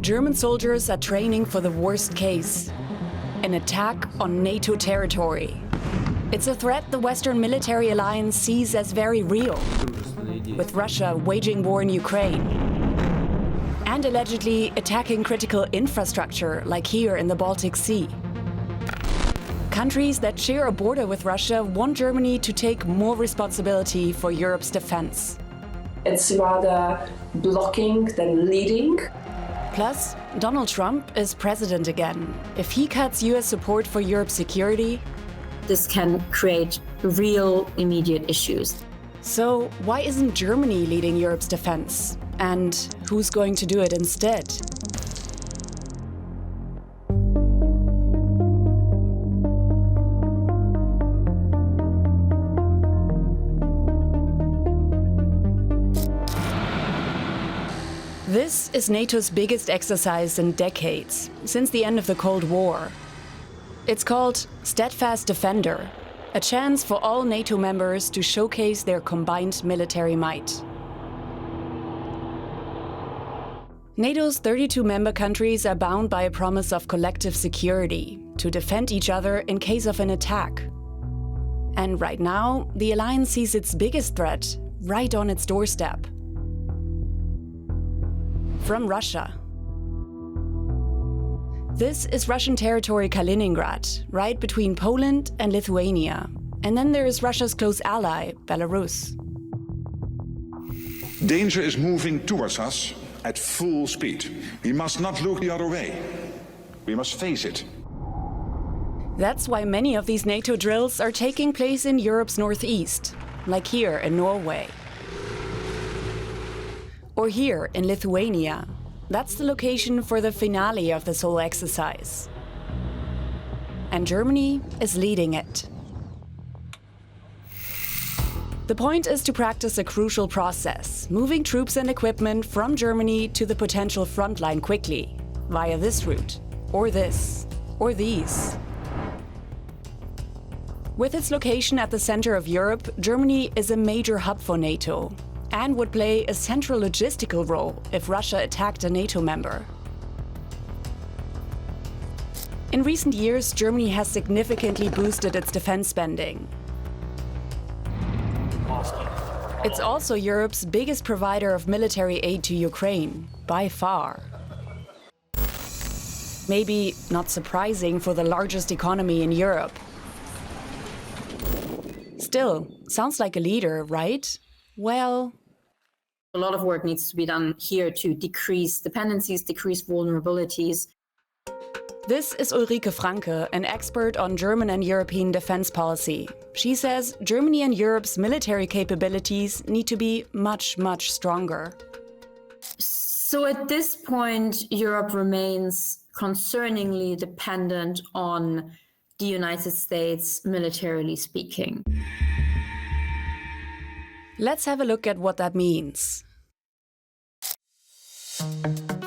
German soldiers are training for the worst case, an attack on NATO territory. It's a threat the Western military alliance sees as very real, with Russia waging war in Ukraine and allegedly attacking critical infrastructure like here in the Baltic Sea. Countries that share a border with Russia want Germany to take more responsibility for Europe's defense. It's rather blocking than leading. Plus, Donald Trump is president again. If he cuts US support for Europe's security, this can create real immediate issues. So why isn't Germany leading Europe's defense? And who's going to do it instead? This is NATO's biggest exercise in decades, since the end of the Cold War. It's called Steadfast Defender, a chance for all NATO members to showcase their combined military might. NATO's 32 member countries are bound by a promise of collective security to defend each other in case of an attack. And right now, the alliance sees its biggest threat right on its doorstep. From Russia. This is Russian territory Kaliningrad, right between Poland and Lithuania. And then there is Russia's close ally, Belarus. Danger is moving towards us at full speed. We must not look the other way. We must face it. That's why many of these NATO drills are taking place in Europe's northeast, like here in Norway. Or here in Lithuania. That's the location for the finale of this whole exercise. And Germany is leading it. The point is to practice a crucial process, moving troops and equipment from Germany to the potential front line quickly, via this route, or this, or these. With its location at the center of Europe, Germany is a major hub for NATO, and would play a central logistical role if Russia attacked a NATO member. In recent years, Germany has significantly boosted its defense spending. It's also Europe's biggest provider of military aid to Ukraine, by far. Maybe not surprising for the largest economy in Europe. Still, sounds like a leader, right? Well, a lot of work needs to be done here to decrease dependencies, decrease vulnerabilities. This is Ulrike Franke, an expert on German and European defense policy. She says Germany and Europe's military capabilities need to be much, much stronger. So at this point, Europe remains concerningly dependent on the United States, militarily speaking. Let's have a look at what that means.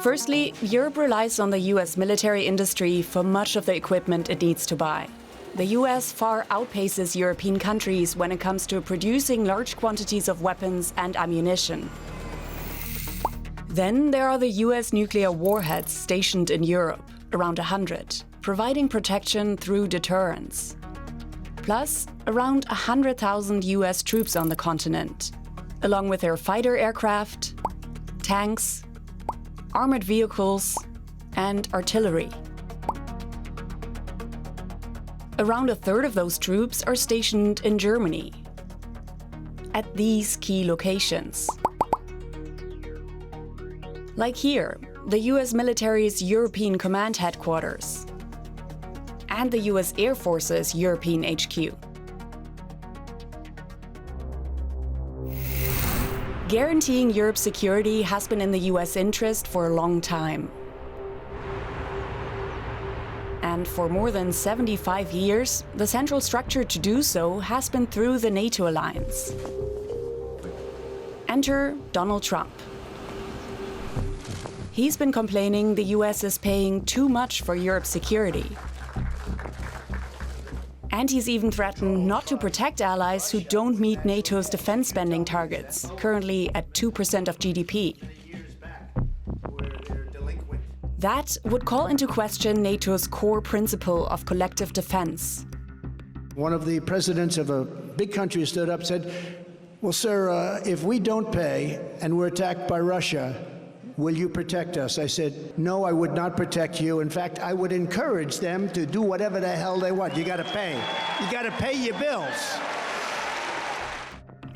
Firstly, Europe relies on the US military industry for much of the equipment it needs to buy. The US far outpaces European countries when it comes to producing large quantities of weapons and ammunition. Then there are the US nuclear warheads stationed in Europe, around 100, providing protection through deterrence. Plus, around 100,000 US troops on the continent, along with their fighter aircraft, tanks, armored vehicles, and artillery. Around a third of those troops are stationed in Germany, at these key locations. Like here, the US military's European Command Headquarters, and the US Air Force's European HQ. Guaranteeing Europe's security has been in the US interest for a long time. And for more than 75 years, the central structure to do so has been through the NATO alliance. Enter Donald Trump. He's been complaining the US is paying too much for Europe's security. And he's even threatened not to protect allies who don't meet NATO's defense spending targets, currently at 2% of GDP. That would call into question NATO's core principle of collective defense. One of the presidents of a big country stood up and said, well, sir, if we don't pay and we're attacked by Russia, will you protect us? I said, no, I would not protect you. In fact, I would encourage them to do whatever the hell they want. You got to pay. You got to pay your bills.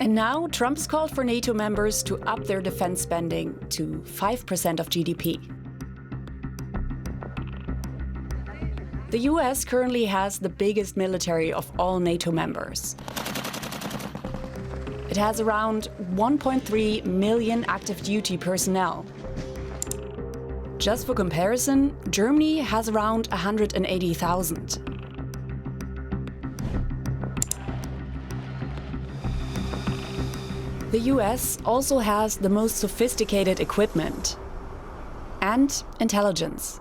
And now Trump's called for NATO members to up their defense spending to 5% of GDP. The US currently has the biggest military of all NATO members. It has around 1.3 million active duty personnel. Just for comparison, Germany has around 180,000. The US also has the most sophisticated equipment and intelligence.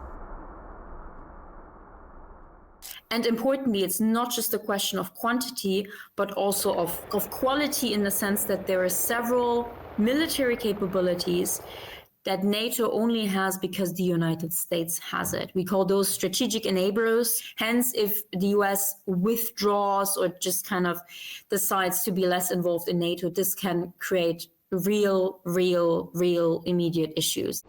And importantly, it's not just a question of quantity, but also of quality, in the sense that there are several military capabilities that NATO only has because the United States has it. We call those strategic enablers. Hence, if the US withdraws or just kind of decides to be less involved in NATO, this can create real immediate issues.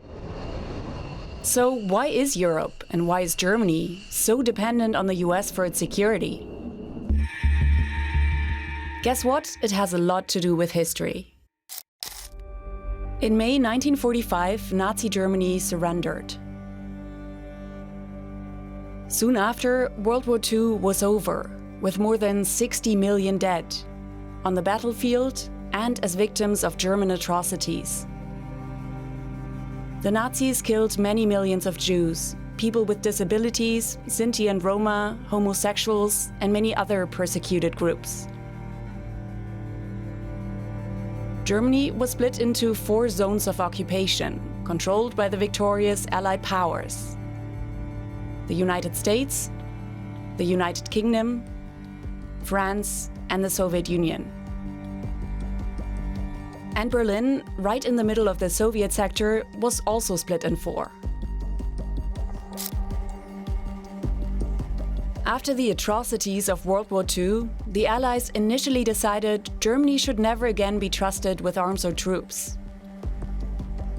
So why is Europe, and why is Germany, so dependent on the US for its security? Guess what? It has a lot to do with history. In May 1945, Nazi Germany surrendered. Soon after, World War II was over, with more than 60 million dead, on the battlefield and as victims of German atrocities. The Nazis killed many millions of Jews, people with disabilities, Sinti and Roma, homosexuals, and many other persecuted groups. Germany was split into 4 zones of occupation, controlled by the victorious Allied powers: the United States, the United Kingdom, France, and the Soviet Union. And Berlin, right in the middle of the Soviet sector, was also split in 4. After the atrocities of World War II, the Allies initially decided Germany should never again be trusted with arms or troops.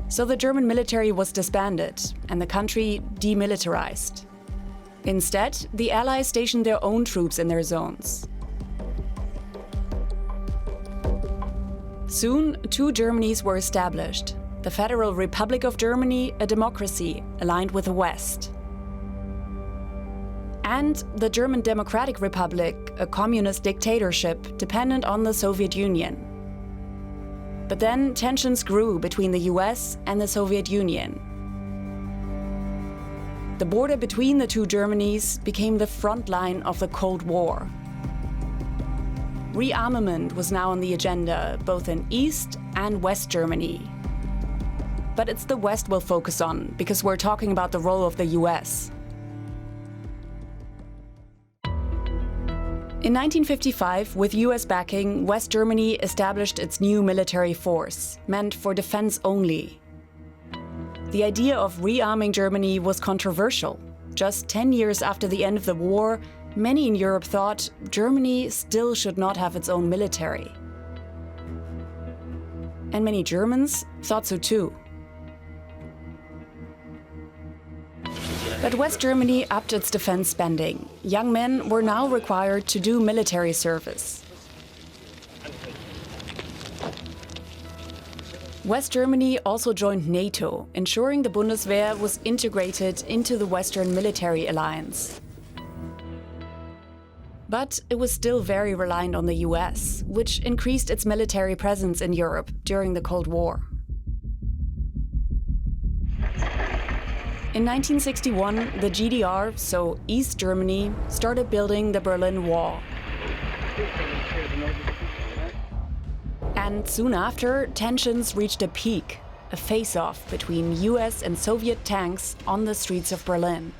So the German military was disbanded and the country demilitarized. Instead, the Allies stationed their own troops in their zones. Soon, 2 Germanys were established: the Federal Republic of Germany, a democracy aligned with the West, and the German Democratic Republic, a communist dictatorship dependent on the Soviet Union. But then tensions grew between the US and the Soviet Union. The border between the 2 Germanys became the front line of the Cold War. Rearmament was now on the agenda, both in East and West Germany. But it's the West we'll focus on, because we're talking about the role of the US. In 1955, with US backing, West Germany established its new military force, meant for defense only. The idea of rearming Germany was controversial. Just 10 years after the end of the war, many in Europe thought Germany still should not have its own military. And many Germans thought so too. But West Germany upped its defense spending. Young men were now required to do military service. West Germany also joined NATO, ensuring the Bundeswehr was integrated into the Western military alliance. But it was still very reliant on the US, which increased its military presence in Europe during the Cold War. In 1961, the GDR, so East Germany, started building the Berlin Wall. And soon after, tensions reached a peak, a face-off between US and Soviet tanks on the streets of Berlin.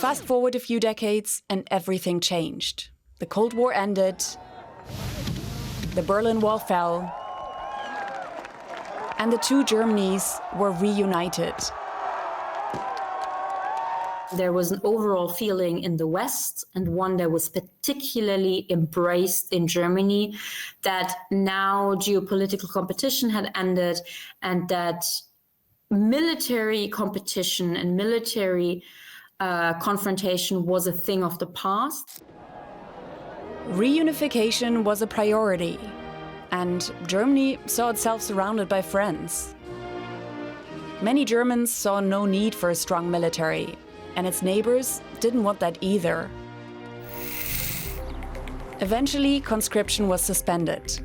Fast forward a few decades and everything changed. The Cold War ended, the Berlin Wall fell, and the two Germanys were reunited. There was an overall feeling in the West, and one that was particularly embraced in Germany, that now geopolitical competition had ended and that military competition and military confrontation was a thing of the past. Reunification was a priority, and Germany saw itself surrounded by friends. Many Germans saw no need for a strong military, and its neighbors didn't want that either. Eventually, conscription was suspended.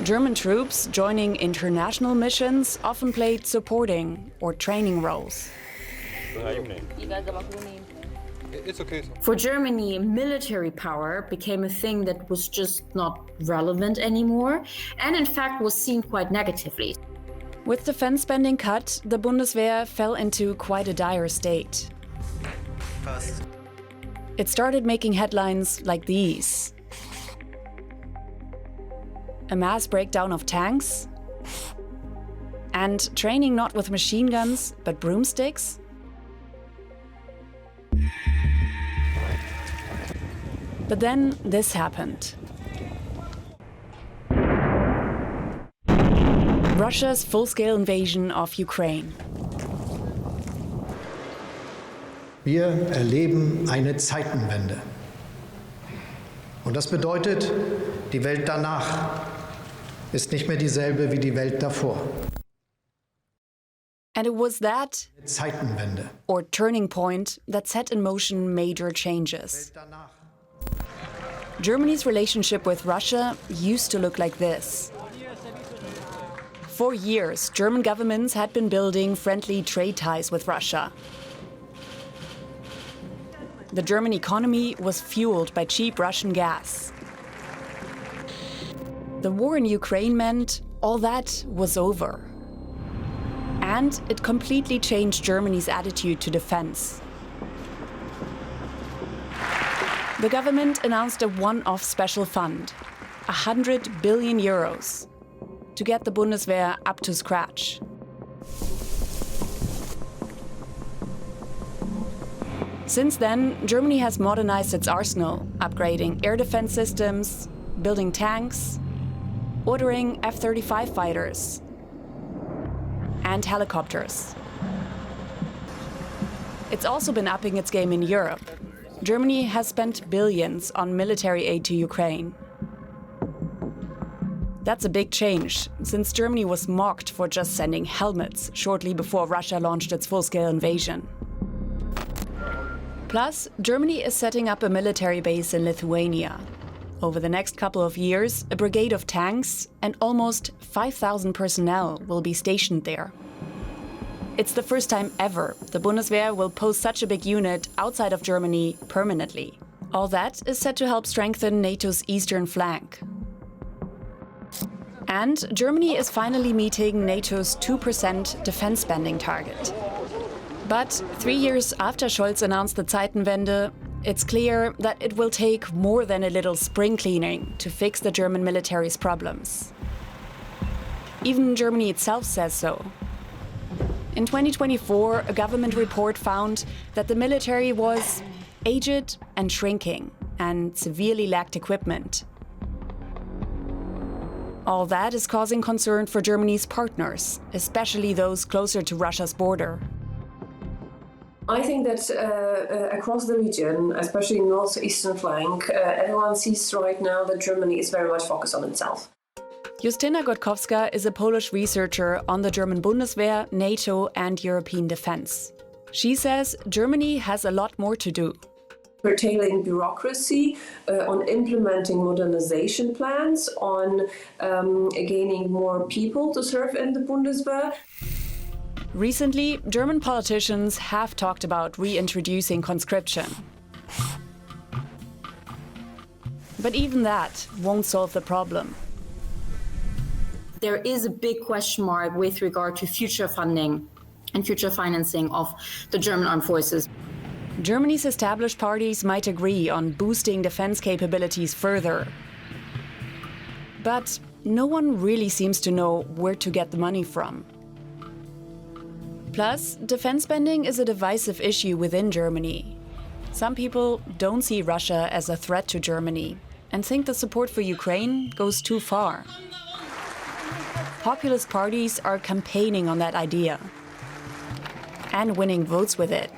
German troops joining international missions often played supporting or training roles. It's okay. For Germany, military power became a thing that was just not relevant anymore, and in fact was seen quite negatively. With defense spending cut, the Bundeswehr fell into quite a dire state. It started making headlines like these. A mass breakdown of tanks? And training not with machine guns, but broomsticks? But then this happened. Russia's full-scale invasion of Ukraine. Wir erleben eine Zeitenwende. Und das bedeutet, die Welt danach ist nicht mehr dieselbe wie die Welt davor. And it was that Zeitenwende. or turning point that set in motion major changes. Germany's relationship with Russia used to look like this. For years, German governments had been building friendly trade ties with Russia. The German economy was fueled by cheap Russian gas. The war in Ukraine meant all that was over. And it completely changed Germany's attitude to defense. The government announced a one-off special fund, 100 billion euros, to get the Bundeswehr up to scratch. Since then, Germany has modernized its arsenal, upgrading air defense systems, building tanks, ordering F-35 fighters, and helicopters. It's also been upping its game in Europe. Germany has spent billions on military aid to Ukraine. That's a big change, since Germany was mocked for just sending helmets shortly before Russia launched its full-scale invasion. Plus, Germany is setting up a military base in Lithuania. Over the next couple of years, a brigade of tanks and almost 5,000 personnel will be stationed there. It's the first time ever the Bundeswehr will post such a big unit outside of Germany permanently. All that is set to help strengthen NATO's eastern flank. And Germany is finally meeting NATO's 2% defense spending target. But 3 years after Scholz announced the Zeitenwende, it's clear that it will take more than a little spring cleaning to fix the German military's problems. Even Germany itself says so. In 2024, a government report found that the military was aged and shrinking and severely lacked equipment. All that is causing concern for Germany's partners, especially those closer to Russia's border. I think that across the region, especially northeastern flank, everyone sees right now that Germany is very much focused on itself. Justyna Gotkowska is a Polish researcher on the German Bundeswehr, NATO and European defense. She says Germany has a lot more to do. Curtailing bureaucracy, on implementing modernization plans, on gaining more people to serve in the Bundeswehr. Recently, German politicians have talked about reintroducing conscription. But even that won't solve the problem. There is a big question mark with regard to future funding and future financing of the German armed forces. Germany's established parties might agree on boosting defense capabilities further. But no one really seems to know where to get the money from. Plus, defense spending is a divisive issue within Germany. Some people don't see Russia as a threat to Germany and think the support for Ukraine goes too far. Populist parties are campaigning on that idea and winning votes with it.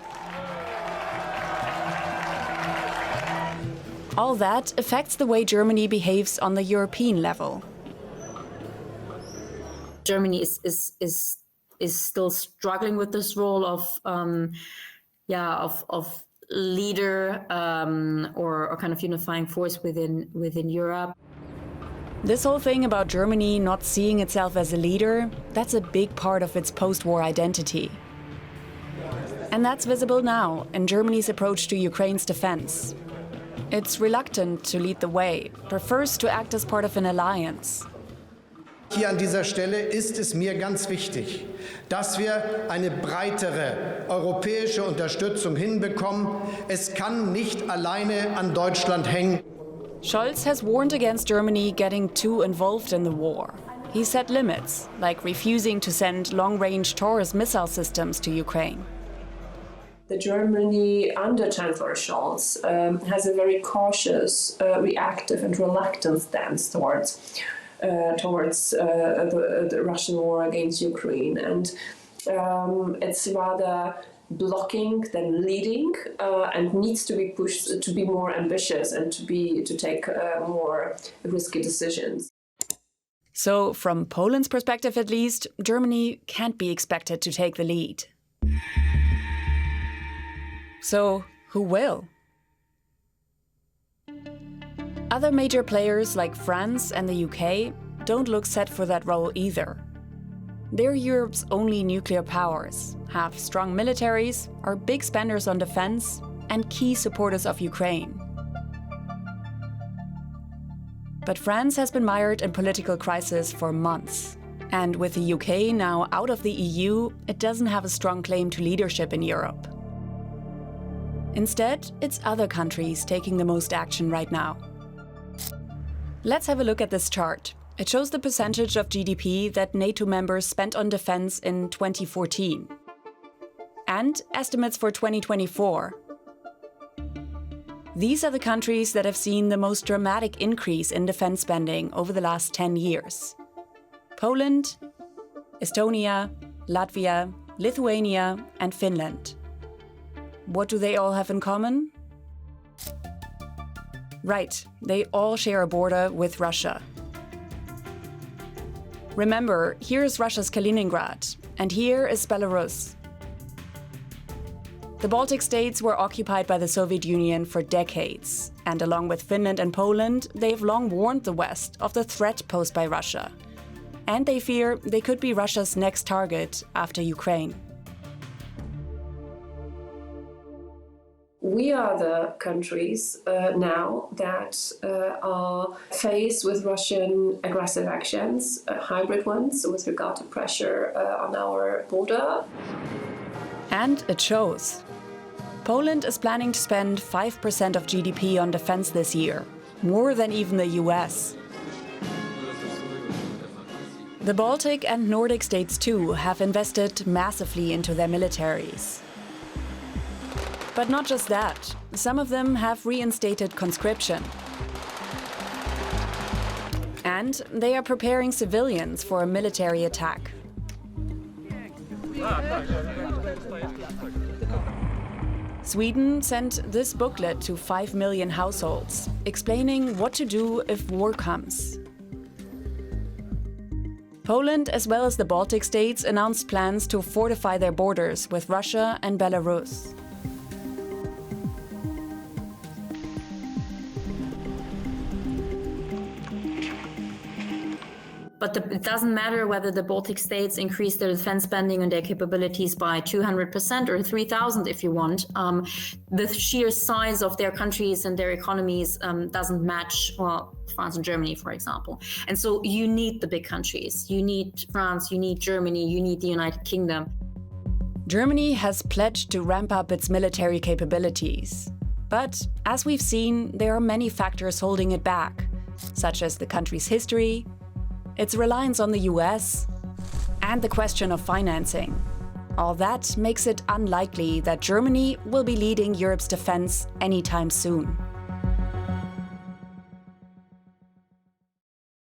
All that affects the way Germany behaves on the European level. Germany is still struggling with this role of leader or kind of unifying force within Europe. This whole thing about Germany not seeing itself as a leader, that's a big part of its post-war identity. And that's visible now in Germany's approach to Ukraine's defense. It's reluctant to lead the way, prefers to act as part of an alliance. Hier an dieser Stelle ist es mir ganz wichtig, dass wir eine breitere europäische Unterstützung hinbekommen. Es kann nicht alleine an Deutschland hängen. Scholz has warned against Germany getting too involved in the war. He set limits, like refusing to send long-range Taurus missile systems to Ukraine. The Germany under Chancellor Scholz has a very cautious, reactive and reluctant stance towards the Russian war against Ukraine, and it's rather blocking than leading, and needs to be pushed to be more ambitious and to take more risky decisions. So, from Poland's perspective at least, Germany can't be expected to take the lead. So, who will? Other major players like France and the UK don't look set for that role either. They're Europe's only nuclear powers, have strong militaries, are big spenders on defense, and key supporters of Ukraine. But France has been mired in political crisis for months. And with the UK now out of the EU, it doesn't have a strong claim to leadership in Europe. Instead, it's other countries taking the most action right now. Let's have a look at this chart. It shows the percentage of GDP that NATO members spent on defense in 2014. And estimates for 2024. These are the countries that have seen the most dramatic increase in defense spending over the last 10 years. Poland, Estonia, Latvia, Lithuania, and Finland. What do they all have in common? Right, they all share a border with Russia. Remember, here is Russia's Kaliningrad, and here is Belarus. The Baltic states were occupied by the Soviet Union for decades, and along with Finland and Poland, they've long warned the West of the threat posed by Russia. And they fear they could be Russia's next target after Ukraine. We are the countries now that are faced with Russian aggressive actions, hybrid ones, with regard to pressure on our border. And it shows. Poland is planning to spend 5% of GDP on defense this year, more than even the US. The Baltic and Nordic states too have invested massively into their militaries. But not just that, some of them have reinstated conscription. And they are preparing civilians for a military attack. Sweden sent this booklet to 5 million households, explaining what to do if war comes. Poland, as well as the Baltic states, announced plans to fortify their borders with Russia and Belarus. But it doesn't matter whether the Baltic states increase their defense spending and their capabilities by 200% or 3,000 if you want. The sheer size of their countries and their economies doesn't match, well, France and Germany, for example. And so you need the big countries. You need France, you need Germany, you need the United Kingdom. Germany has pledged to ramp up its military capabilities. But as we've seen, there are many factors holding it back. such as the country's history, its reliance on the US, and the question of financing. All that makes it unlikely that Germany will be leading Europe's defense anytime soon.